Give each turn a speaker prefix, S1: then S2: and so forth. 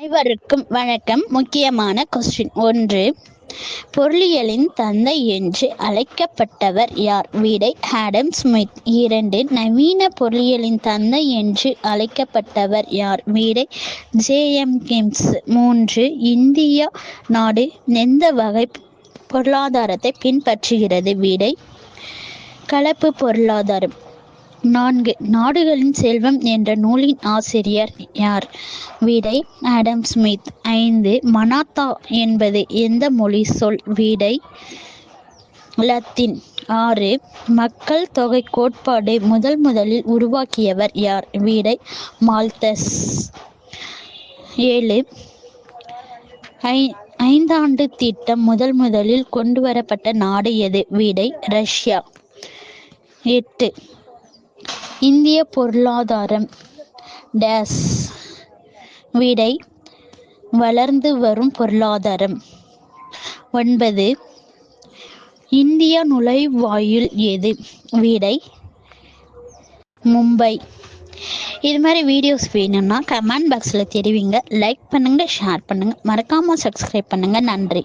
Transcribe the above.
S1: அனைவருக்கும் வணக்கம். முக்கியமான கொஸ்டின் 1. பொருளியலின் தந்தை என்று அழைக்கப்பட்டவர் யார்? விடை ஆடம் ஸ்மித். 2. நவீன பொருளியலின் தந்தை என்று அழைக்கப்பட்டவர் யார்? விடை ஜே.எம். கிம்ஸ். 3. இந்திய நாடு எந்த வகை பொருளாதாரத்தை பின்பற்றுகிறது? விடை கலப்பு பொருளாதாரம். 4. நாடுகளின் செல்வம் என்ற நூலின் ஆசிரியர் யார்? விடை ஆடம் ஸ்மித். 5. மனாத்தா என்பது எந்த மொழி சொல்? விடை லத்தீன். 6. மக்கள் தொகை கோட்பாடு முதலில் உருவாக்கியவர் யார்? விடை மால்தஸ். 7. ஐந்தாண்டு திட்டம் முதலில் கொண்டுவரப்பட்ட நாடு எது? விடை ரஷ்யா. 8. இந்திய பொருளாதாரம் டேஸ். விடை வளர்ந்து வரும் பொருளாதாரம். 9. இந்திய நுழைவாயில் எது? விடை மும்பை. இது மாதிரி வீடியோஸ் வேணும்னா கமெண்ட் பாக்ஸில் தெரிவிங்க. லைக் பண்ணுங்கள், ஷேர் பண்ணுங்கள், மறக்காமல் சப்ஸ்கிரைப் பண்ணுங்கள். நன்றி.